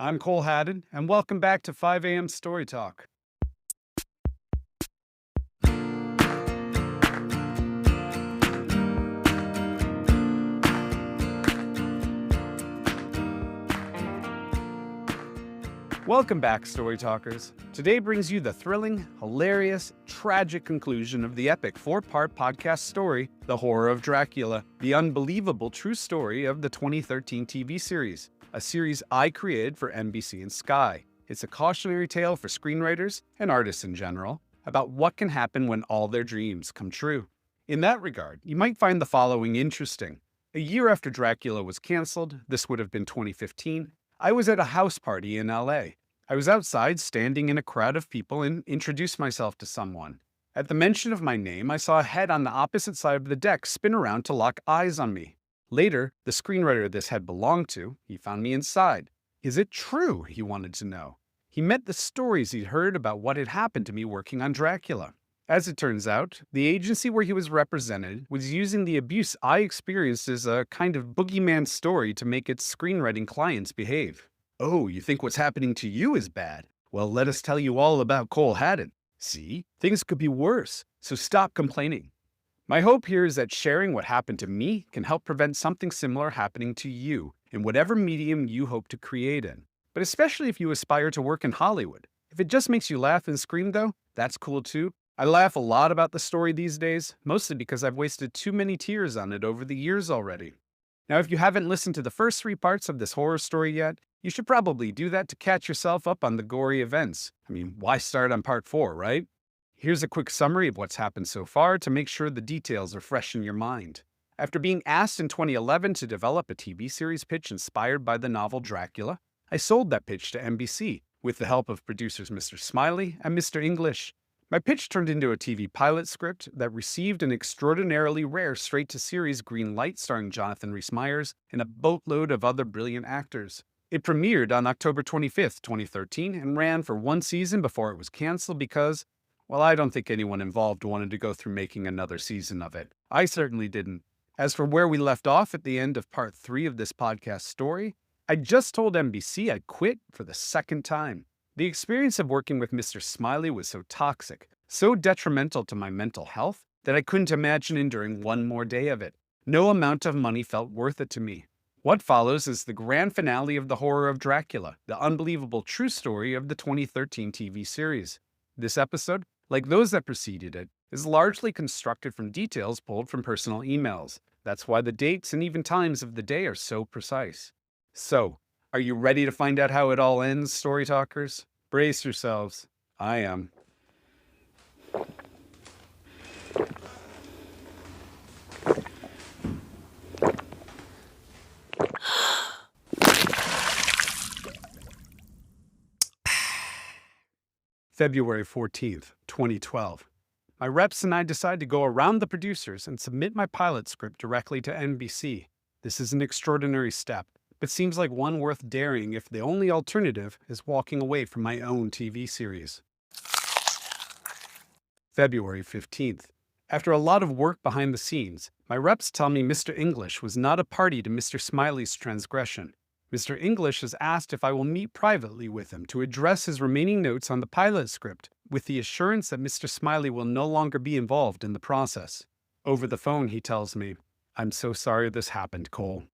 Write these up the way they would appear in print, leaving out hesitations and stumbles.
I'm Cole Haddon, and welcome back to 5 a.m. Story Talk. Welcome back, Story Talkers. Today brings you the thrilling, hilarious, tragic conclusion of the epic 4-part podcast story, The Horror of Dracula, the unbelievable true story of the 2013 TV series, a series I created for NBC and Sky. It's a cautionary tale for screenwriters and artists in general about what can happen when all their dreams come true. In that regard, you might find the following interesting. A year after Dracula was canceled, this would have been 2015, I was at a house party in LA. I was outside, standing in a crowd of people, and introduced myself to someone. At the mention of my name, I saw a head on the opposite side of the deck spin around to lock eyes on me. Later, the screenwriter this head belonged to, he found me inside. Is it true? He wanted to know. He meant the stories he'd heard about what had happened to me working on Dracula. As it turns out, the agency where he was represented was using the abuse I experienced as a kind of boogeyman story to make its screenwriting clients behave. Oh, you think what's happening to you is bad? Well, let us tell you all about Cole Haddon. See, things could be worse, so stop complaining. My hope here is that sharing what happened to me can help prevent something similar happening to you in whatever medium you hope to create in. But especially if you aspire to work in Hollywood. If it just makes you laugh and scream, though, that's cool too. I laugh a lot about the story these days, mostly because I've wasted too many tears on it over the years already. Now, if you haven't listened to the first 3 parts of this horror story yet, you should probably do that to catch yourself up on the gory events. I mean, why start on part 4, right? Here's a quick summary of what's happened so far to make sure the details are fresh in your mind. After being asked in 2011 to develop a TV series pitch inspired by the novel Dracula, I sold that pitch to NBC with the help of producers Mr. Smiley and Mr. English. My pitch turned into a TV pilot script that received an extraordinarily rare straight-to-series green light starring Jonathan Rhy Meyers and a boatload of other brilliant actors. It premiered on October 25th, 2013, and ran for 1 season before it was canceled because, well, I don't think anyone involved wanted to go through making another season of it. I certainly didn't. As for where we left off at the end of part 3 of this podcast story, I just told NBC I'd quit for the 2nd time. The experience of working with Mr. Smiley was so toxic, so detrimental to my mental health, that I couldn't imagine enduring one more day of it. No amount of money felt worth it to me. What follows is the grand finale of The Horror of Dracula, the unbelievable true story of the 2013 TV series. This episode, like those that preceded it, is largely constructed from details pulled from personal emails. That's why the dates and even times of the day are so precise. So, are you ready to find out how it all ends, Story Talkers? Brace yourselves. I am. February 14th, 2012. My reps and I decide to go around the producers and submit my pilot script directly to NBC. This is an extraordinary step, but seems like one worth daring if the only alternative is walking away from my own TV series. February 15th. After a lot of work behind the scenes, my reps tell me Mr. English was not a party to Mr. Smiley's transgression. Mr. English has asked if I will meet privately with him to address his remaining notes on the pilot script, with the assurance that Mr. Smiley will no longer be involved in the process. Over the phone, he tells me, "I'm so sorry this happened, Cole."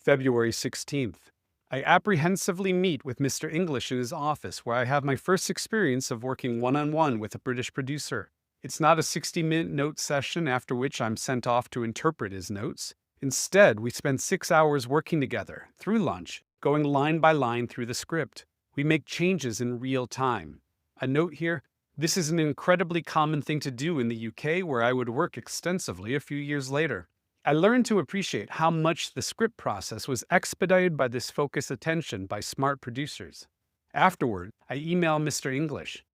February 16th. I apprehensively meet with Mr. English in his office, where I have my first experience of working one-on-one with a British producer. It's not a 60-minute note session after which I'm sent off to interpret his notes. Instead, we spend 6 hours working together, through lunch, going line by line through the script. We make changes in real time. A note here, this is an incredibly common thing to do in the UK, where I would work extensively a few years later. I learned to appreciate how much the script process was expedited by this focused attention by smart producers. Afterward, I email Mr. English.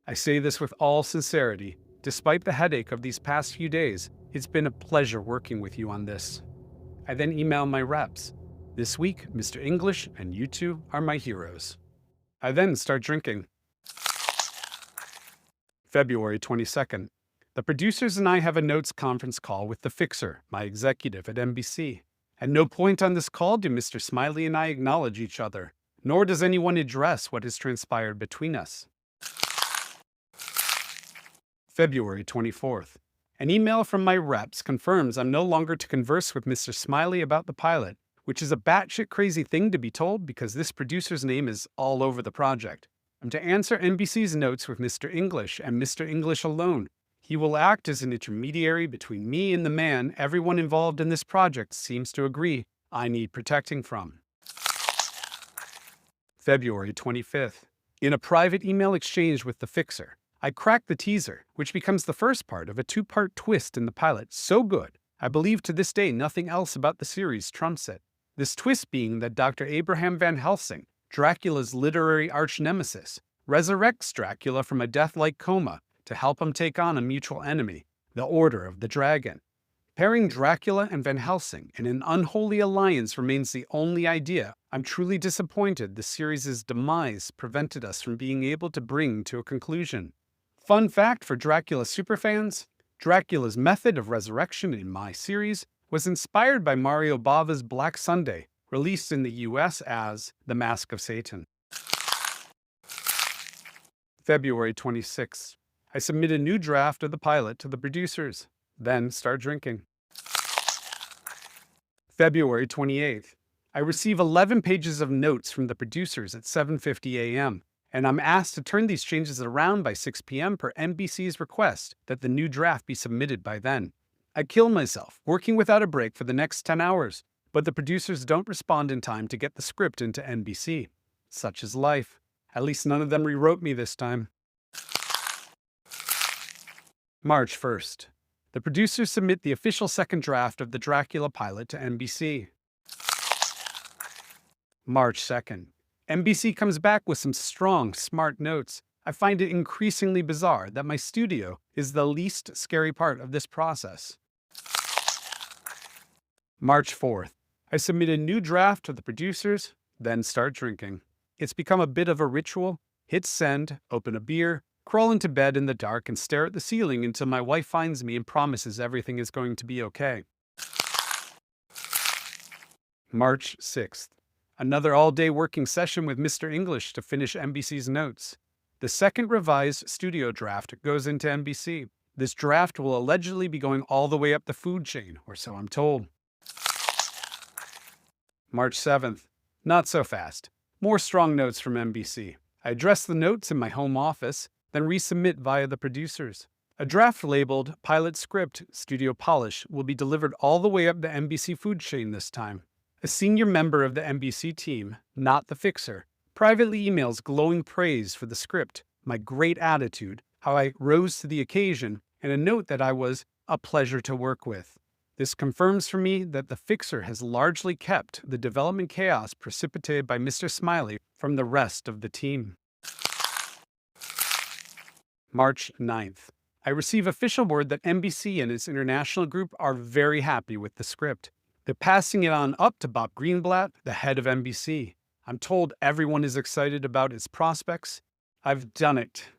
I say this with all sincerity. Despite the headache of these past few days, it's been a pleasure working with you on this. I then email my reps. This week, Mr. English and you two are my heroes. I then start drinking. February 22nd. The producers and I have a notes conference call with the fixer, my executive at NBC. At no point on this call do Mr. Smiley and I acknowledge each other, nor does anyone address what has transpired between us. February 24th. An email from my reps confirms I'm no longer to converse with Mr. Smiley about the pilot, which is a batshit crazy thing to be told because this producer's name is all over the project. I'm to answer NBC's notes with Mr. English and Mr. English alone. He will act as an intermediary between me and the man everyone involved in this project seems to agree I need protecting from. February 25th. In a private email exchange with the fixer, I crack the teaser, which becomes the first part of a two-part twist in the pilot so good, I believe to this day nothing else about the series trumps it. This twist being that Dr. Abraham Van Helsing, Dracula's literary arch-nemesis, resurrects Dracula from a death-like coma to help him take on a mutual enemy, the Order of the Dragon. Pairing Dracula and Van Helsing in an unholy alliance remains the only idea I'm truly disappointed the series' demise prevented us from being able to bring to a conclusion. Fun fact for Dracula superfans, Dracula's method of resurrection in my series was inspired by Mario Bava's Black Sunday, released in the US as The Mask of Satan. February 26th. I submit a new draft of the pilot to the producers, then start drinking. February 28th. I receive 11 pages of notes from the producers at 7:50 a.m., and I'm asked to turn these changes around by 6 p.m. per NBC's request that the new draft be submitted by then. I kill myself, working without a break for the next 10 hours, but the producers don't respond in time to get the script into NBC. Such is life. At least none of them rewrote me this time. March 1st. The producers submit the official second draft of the Dracula pilot to NBC. March 2nd. NBC comes back with some strong, smart notes. I find it increasingly bizarre that my studio is the least scary part of this process. March 4th. I submit a new draft to the producers, then start drinking. It's become a bit of a ritual. Hit send, open a beer, crawl into bed in the dark and stare at the ceiling until my wife finds me and promises everything is going to be okay. March 6th. Another all-day working session with Mr. English to finish NBC's notes. The second revised studio draft goes into NBC. This draft will allegedly be going all the way up the food chain, or so I'm told. March 7th. Not so fast. More strong notes from NBC. I address the notes in my home office, then resubmit via the producers. A draft labeled Pilot Script Studio Polish will be delivered all the way up the NBC food chain this time. A senior member of the NBC team, not the fixer, privately emails glowing praise for the script, my great attitude, how I rose to the occasion, and a note that I was a pleasure to work with. This confirms for me that the fixer has largely kept the development chaos precipitated by Mr. Smiley from the rest of the team. March 9th. I receive official word that NBC and its international group are very happy with the script. They're passing it on up to Bob Greenblatt, the head of NBC. I'm told everyone is excited about its prospects. I've done it.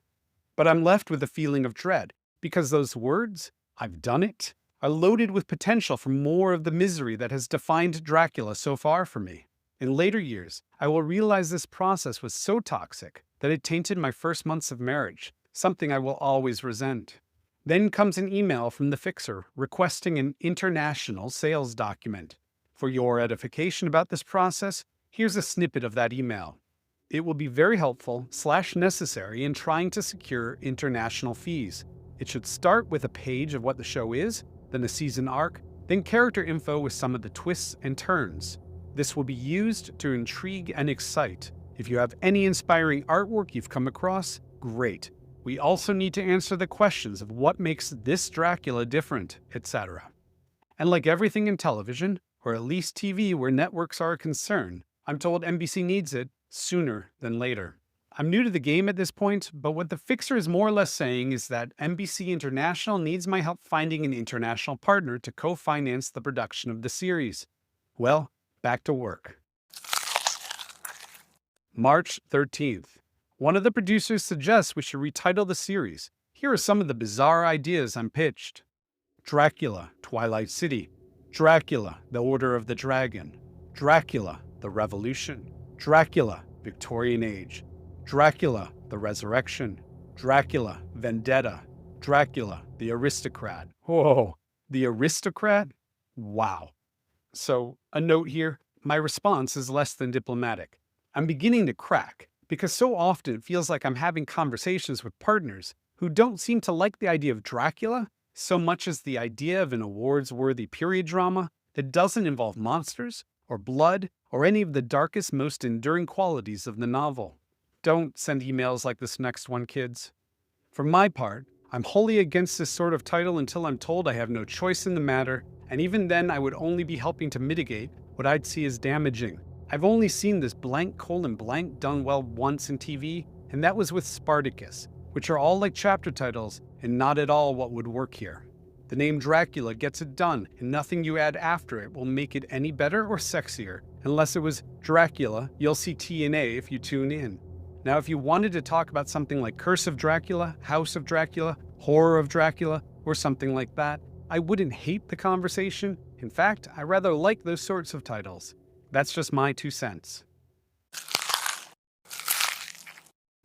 But I'm left with a feeling of dread, because those words, I've done it, are loaded with potential for more of the misery that has defined Dracula so far for me. In later years, I will realize this process was so toxic that it tainted my first months of marriage, something I will always resent. Then comes an email from the fixer requesting an international sales document. For your edification about this process, here's a snippet of that email. It will be very helpful / necessary in trying to secure international fees. It should start with a page of what the show is, then a season arc, then character info with some of the twists and turns. This will be used to intrigue and excite. If you have any inspiring artwork you've come across, great. We also need to answer the questions of what makes this Dracula different, etc. And like everything in television, or at least TV where networks are a concern, I'm told NBC needs it sooner than later. I'm new to the game at this point, but what the fixer is more or less saying is that NBC International needs my help finding an international partner to co-finance the production of the series. Well, back to work. March 13th. One of the producers suggests we should retitle the series. Here are some of the bizarre ideas I'm pitched. Dracula, Twilight City. Dracula, the Order of the Dragon. Dracula, the Revolution. Dracula, Victorian Age. Dracula, the Resurrection. Dracula, Vendetta. Dracula, the Aristocrat. Whoa, the Aristocrat? Wow. So, a note here, my response is less than diplomatic. I'm beginning to crack, because so often it feels like I'm having conversations with partners who don't seem to like the idea of Dracula so much as the idea of an awards-worthy period drama that doesn't involve monsters, or blood, or any of the darkest, most enduring qualities of the novel. Don't send emails like this next one, kids. For my part, I'm wholly against this sort of title until I'm told I have no choice in the matter, and even then I would only be helping to mitigate what I'd see as damaging. I've only seen this blank colon blank done well once in TV, and that was with Spartacus, which are all like chapter titles and not at all what would work here. The name Dracula gets it done, and nothing you add after it will make it any better or sexier. Unless it was Dracula, you'll see T and A if you tune in. Now, if you wanted to talk about something like Curse of Dracula, House of Dracula, Horror of Dracula, or something like that, I wouldn't hate the conversation. In fact, I rather like those sorts of titles. That's just my 2 cents.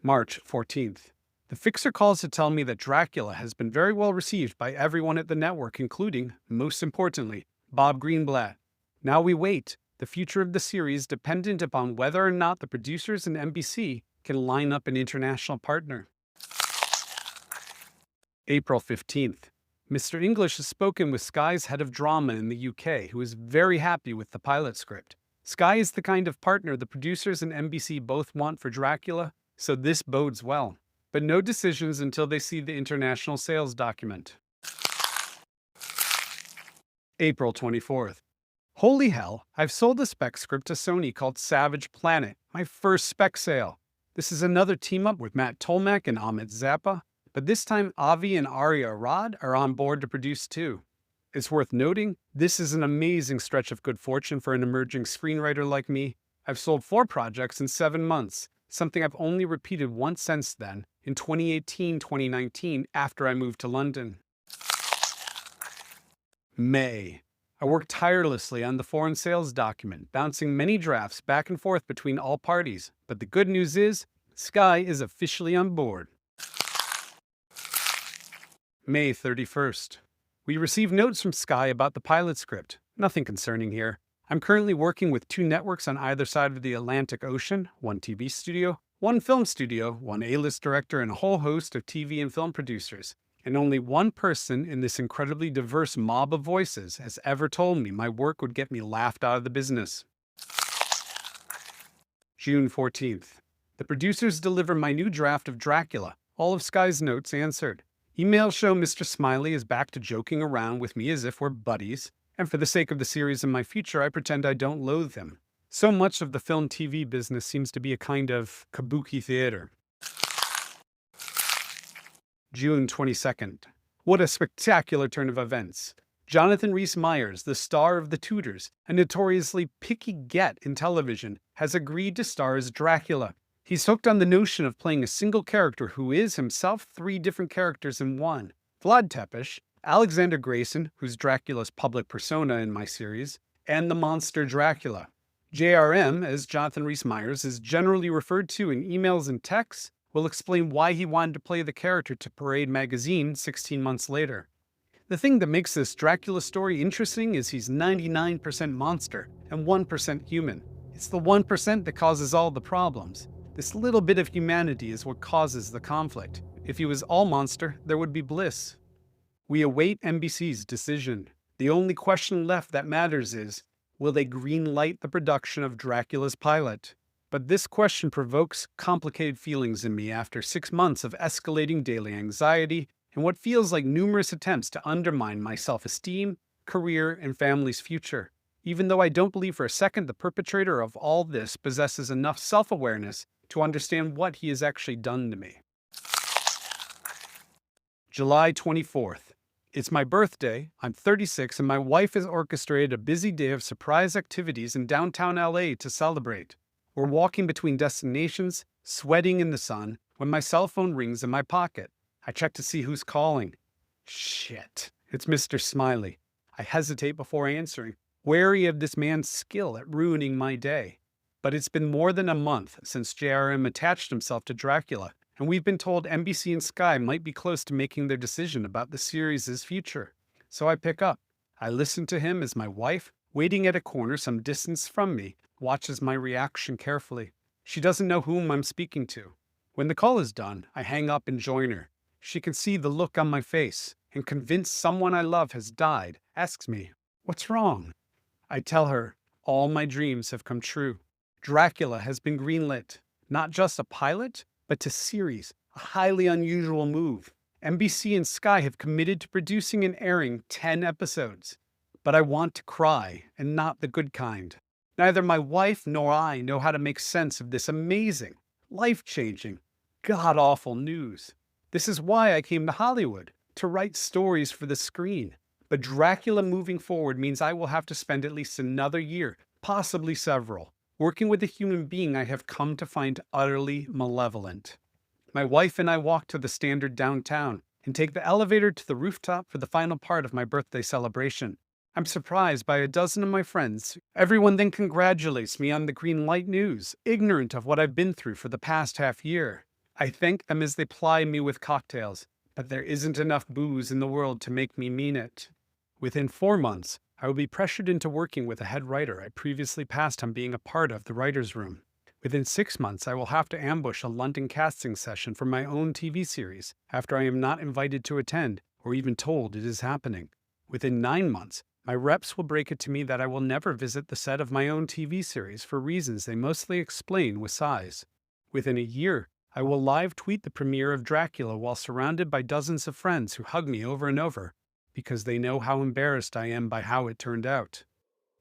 March 14th. The Fixer calls to tell me that Dracula has been very well received by everyone at the network, including, most importantly, Bob Greenblatt. Now we wait, the future of the series dependent upon whether or not the producers and NBC can line up an international partner. April 15th. Mr. English has spoken with Sky's head of drama in the UK, who is very happy with the pilot script. Sky is the kind of partner the producers and NBC both want for Dracula, so this bodes well. But no decisions until they see the international sales document. April 24th. Holy hell, I've sold a spec script to Sony called Savage Planet, my first spec sale. This is another team-up with Matt Tolmach and Amit Zappa, but this time Avi and Arya Arad are on board to produce too. It's worth noting, this is an amazing stretch of good fortune for an emerging screenwriter like me. I've sold 4 projects in 7 months, something I've only repeated once since then, in 2018-2019 after I moved to London. May. I worked tirelessly on the foreign sales document, bouncing many drafts back and forth between all parties, but the good news is, Sky is officially on board. May 31st. We received notes from Sky about the pilot script. Nothing concerning here. I'm currently working with 2 networks on either side of the Atlantic Ocean, 1 TV studio, 1 film studio, 1 A-list director, and a whole host of TV and film producers. And only 1 person in this incredibly diverse mob of voices has ever told me my work would get me laughed out of the business. June 14th. The producers deliver my new draft of Dracula, all of Sky's notes answered. Emails show Mr. Smiley is back to joking around with me as if we're buddies, and for the sake of the series and my future, I pretend I don't loathe him. So much of the film-TV business seems to be a kind of kabuki theater. June 22nd. What a spectacular turn of events. Jonathan Rhy Meyers, the star of The Tudors, a notoriously picky get in television, has agreed to star as Dracula. He's hooked on the notion of playing a single character who is himself 3 different characters in one. Vlad Tepes, Alexander Grayson, who's Dracula's public persona in my series, and the monster Dracula. JRM, as Jonathan Rhy Meyers is generally referred to in emails and texts, will explain why he wanted to play the character to Parade magazine 16 months later. The thing that makes this Dracula story interesting is he's 99% monster and 1% human. It's the 1% that causes all the problems. This little bit of humanity is what causes the conflict. If he was all monster, there would be bliss. We await NBC's decision. The only question left that matters is, will they green-light the production of Dracula's pilot? But this question provokes complicated feelings in me after 6 months of escalating daily anxiety and what feels like numerous attempts to undermine my self-esteem, career, and family's future. Even though I don't believe for a second the perpetrator of all this possesses enough self-awareness to understand what he has actually done to me. July 24th. It's my birthday, I'm 36, and my wife has orchestrated a busy day of surprise activities in downtown LA to celebrate. We're walking between destinations, sweating in the sun, when my cell phone rings in my pocket. I check to see who's calling. Shit, it's Mr. Smiley. I hesitate before answering, wary of this man's skill at ruining my day. But it's been more than a month since JRM attached himself to Dracula, and we've been told NBC and Sky might be close to making their decision about the series' future. So I pick up. I listen to him as my wife, waiting at a corner some distance from me, watches my reaction carefully. She doesn't know whom I'm speaking to. When the call is done, I hang up and join her. She can see the look on my face, and convinced someone I love has died, asks me, "What's wrong?" I tell her, all my dreams have come true. Dracula has been greenlit, not just a pilot, but to series, a highly unusual move. NBC and Sky have committed to producing and airing 10 episodes. But I want to cry, and not the good kind. Neither my wife nor I know how to make sense of this amazing, life-changing, god-awful news. This is why I came to Hollywood, to write stories for the screen. But Dracula moving forward means I will have to spend at least another year, possibly several, working with a human being I have come to find utterly malevolent. My wife and I walk to the Standard downtown and take the elevator to the rooftop for the final part of my birthday celebration. I'm surprised by a dozen of my friends. Everyone then congratulates me on the green light news, ignorant of what I've been through for the past half year. I thank them as they ply me with cocktails, but there isn't enough booze in the world to make me mean it. Within 4 months, I will be pressured into working with a head writer I previously passed on being a part of the writer's room. Within 6 months, I will have to ambush a London casting session for my own TV series after I am not invited to attend or even told it is happening. Within 9 months, my reps will break it to me that I will never visit the set of my own TV series for reasons they mostly explain with size. Within a year, I will live tweet the premiere of Dracula while surrounded by dozens of friends who hug me over and over, because they know how embarrassed I am by how it turned out.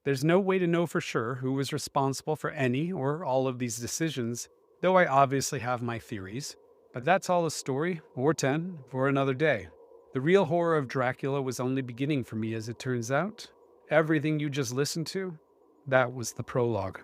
There's no way to know for sure who was responsible for any or all of these decisions, though I obviously have my theories. But that's all a story, or 10, for another day. The real horror of Dracula was only beginning for me as it turns out. Everything you just listened to, that was the prologue.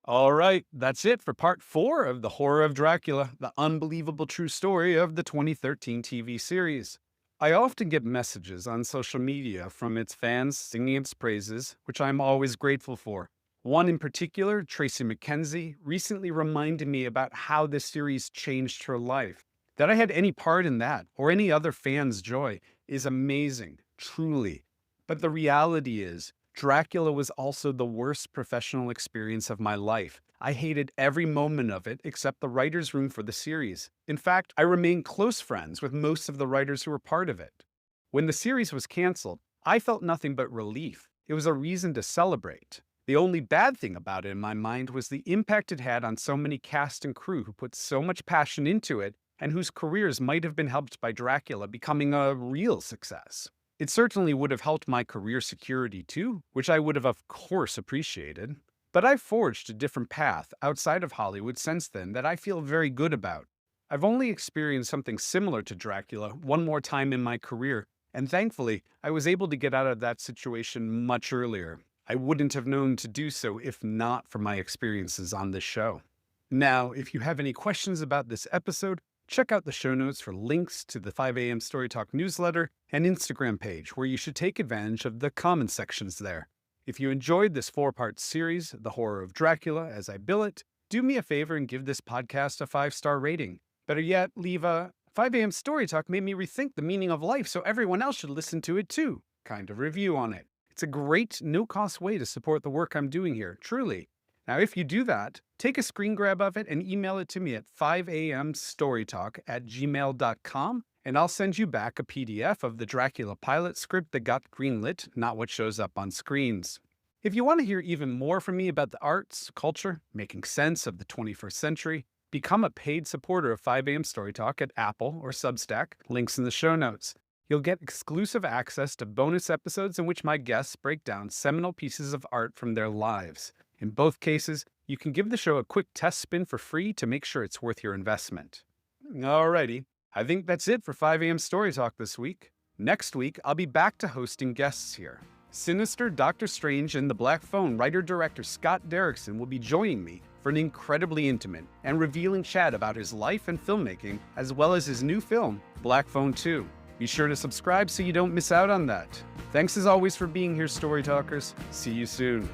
All right, that's it for part 4 of The Horror of Dracula, the unbelievable true story of the 2013 TV series. I often get messages on social media from its fans singing its praises, which I'm always grateful for. One in particular, Tracy McKenzie, recently reminded me about how this series changed her life. That I had any part in that, or any other fan's joy, is amazing, truly. But the reality is, Dracula was also the worst professional experience of my life. I hated every moment of it except the writer's room for the series. In fact, I remained close friends with most of the writers who were part of it. When the series was canceled, I felt nothing but relief. It was a reason to celebrate. The only bad thing about it in my mind was the impact it had on so many cast and crew who put so much passion into it and whose careers might have been helped by Dracula becoming a real success. It certainly would have helped my career security too, which I would have of course appreciated. But I've forged a different path outside of Hollywood since then that I feel very good about. I've only experienced something similar to Dracula one more time in my career, and thankfully, I was able to get out of that situation much earlier. I wouldn't have known to do so if not for my experiences on this show. Now, if you have any questions about this episode, check out the show notes for links to the 5 a.m. StoryTalk newsletter and Instagram page, where you should take advantage of the comment sections there. If you enjoyed this 4-part series, The Horror of Dracula, as I bill it, do me a favor and give this podcast a 5-star rating. Better yet, leave a 5 a.m. StoryTalk made me rethink the meaning of life, so everyone else should listen to it too kind of review on it. It's a great, no-cost way to support the work I'm doing here, truly. Now, if you do that, take a screen grab of it and email it to me at 5amstorytalk@gmail.com, and I'll send you back a PDF of the Dracula pilot script that got greenlit, not what shows up on screens. If you want to hear even more from me about the arts, culture, making sense of the 21st century, become a paid supporter of 5 a.m. StoryTalk at Apple or Substack, links in the show notes. You'll get exclusive access to bonus episodes in which my guests break down seminal pieces of art from their lives. In both cases, you can give the show a quick test spin for free to make sure it's worth your investment. Alrighty, I think that's it for 5 a.m. Story Talk this week. Next week, I'll be back to hosting guests here. Sinister Doctor Strange and the Black Phone writer-director Scott Derrickson will be joining me for an incredibly intimate and revealing chat about his life and filmmaking, as well as his new film, Black Phone 2. Be sure to subscribe so you don't miss out on that. Thanks as always for being here, Story Talkers. See you soon.